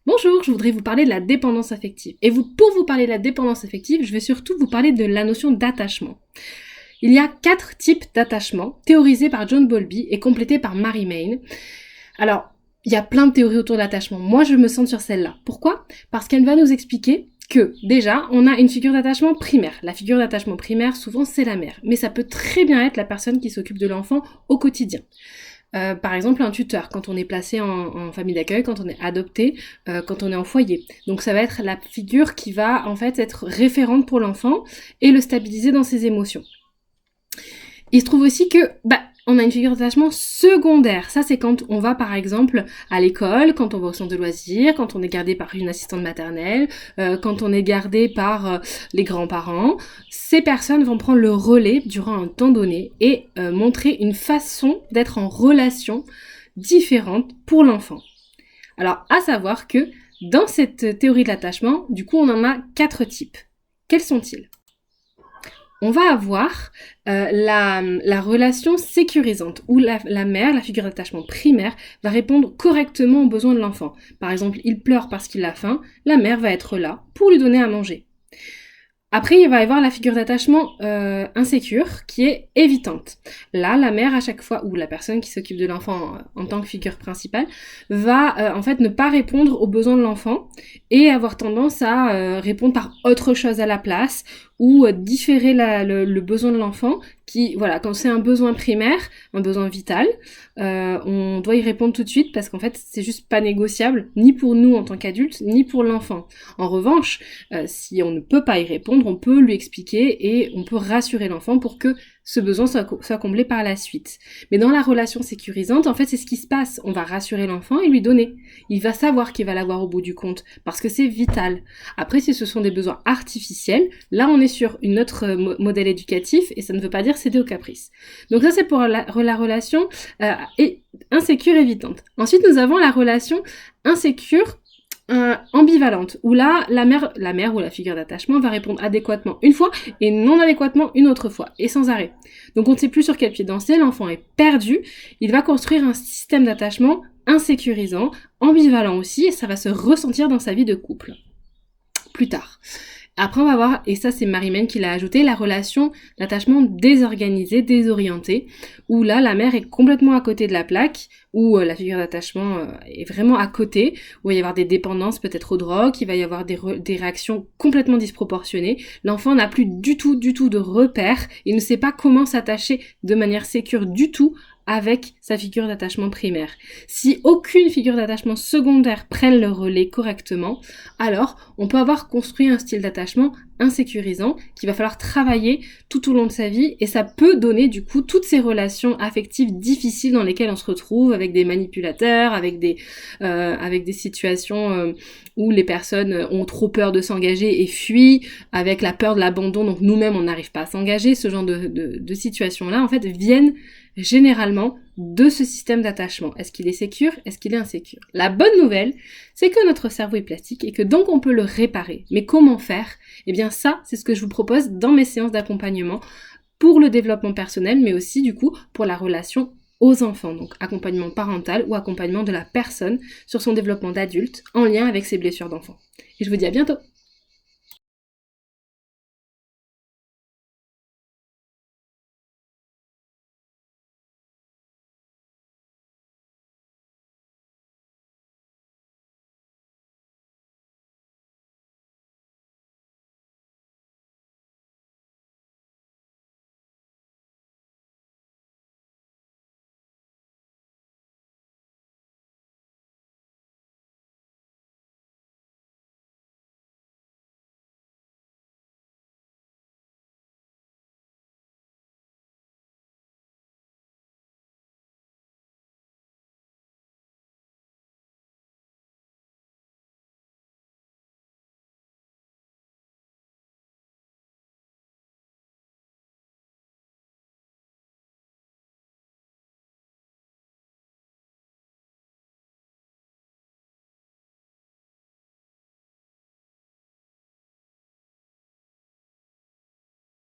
Bonjour, je voudrais vous parler de la dépendance affective. Et pour vous parler de la dépendance affective, je vais surtout vous parler de la notion d'attachement. Il y a 4 types d'attachement, théorisés par John Bowlby et complétés par Mary Main. Alors, il y a plein de théories autour de l'attachement. Moi, je me centre sur celle-là. Pourquoi ? Parce qu'elle va nous expliquer que, déjà, on a une figure d'attachement primaire. La figure d'attachement primaire, souvent, c'est la mère. Mais ça peut très bien être la personne qui s'occupe de l'enfant au quotidien. Par exemple, un tuteur, quand on est placé en famille d'accueil, quand on est adopté, quand on est en foyer. Donc ça va être la figure qui va en fait être référente pour l'enfant et le stabiliser dans ses émotions. Il se trouve aussi que on a une figure d'attachement secondaire. Ça, c'est quand on va, par exemple, à l'école, quand on va au centre de loisirs, quand on est gardé par une assistante maternelle, quand on est gardé par les grands-parents. Ces personnes vont prendre le relais durant un temps donné et montrer une façon d'être en relation différente pour l'enfant. Alors, à savoir que dans cette théorie de l'attachement, du coup, on en a 4 types. Quels sont-ils ? On va avoir la relation sécurisante, où la mère, la figure d'attachement primaire, va répondre correctement aux besoins de l'enfant. Par exemple, il pleure parce qu'il a faim, la mère va être là pour lui donner à manger. Après, il va y avoir la figure d'attachement insécure, qui est évitante. Là, la mère, à chaque fois, ou la personne qui s'occupe de l'enfant en tant que figure principale, va en fait ne pas répondre aux besoins de l'enfant et avoir tendance à répondre par autre chose à la place ou différer le besoin de l'enfant qui, voilà, quand c'est un besoin primaire, un besoin vital, on doit y répondre tout de suite parce qu'en fait, c'est juste pas négociable, ni pour nous en tant qu'adultes, ni pour l'enfant. En revanche, si on ne peut pas y répondre, on peut lui expliquer et on peut rassurer l'enfant pour que ce besoin soit comblé par la suite. Mais dans la relation sécurisante, en fait, c'est ce qui se passe. On va rassurer l'enfant et lui donner. Il va savoir qu'il va l'avoir au bout du compte, parce que c'est vital. Après, si ce sont des besoins artificiels, là, on est sur une autre modèle éducatif, et ça ne veut pas dire céder au caprice. Donc ça, c'est pour la relation insécure évitante. Ensuite, nous avons la relation insécure ambivalente, où là, la mère ou la figure d'attachement va répondre adéquatement une fois et non adéquatement une autre fois, et sans arrêt. Donc on ne sait plus sur quel pied danser, l'enfant est perdu, il va construire un système d'attachement insécurisant, ambivalent aussi, et ça va se ressentir dans sa vie de couple. Plus tard. Après, on va voir, et ça c'est Mary Main qui l'a ajouté, la relation d'attachement désorganisée, désorientée, où là, la mère est complètement à côté de la plaque, où la figure d'attachement est vraiment à côté, où il va y avoir des dépendances peut-être aux drogues, il va y avoir des réactions complètement disproportionnées. L'enfant n'a plus du tout de repères, il ne sait pas comment s'attacher de manière sécure du tout avec sa figure d'attachement primaire. Si aucune figure d'attachement secondaire prenne le relais correctement, alors on peut avoir construit un style d'attachement insécurisant qu'il va falloir travailler tout au long de sa vie, et ça peut donner du coup toutes ces relations affectives difficiles dans lesquelles on se retrouve avec des manipulateurs, avec des situations où les personnes ont trop peur de s'engager et fuient, avec la peur de l'abandon, donc nous-mêmes on n'arrive pas à s'engager. Ce genre de situations-là en fait viennent généralement de ce système d'attachement. Est-ce qu'il est sécure ? Est-ce qu'il est insécure ? La bonne nouvelle, c'est que notre cerveau est plastique et que donc on peut le réparer. Mais comment faire ? Eh bien ça, c'est ce que je vous propose dans mes séances d'accompagnement pour le développement personnel, mais aussi du coup pour la relation aux enfants, donc accompagnement parental ou accompagnement de la personne sur son développement d'adulte en lien avec ses blessures d'enfant. Et je vous dis à bientôt.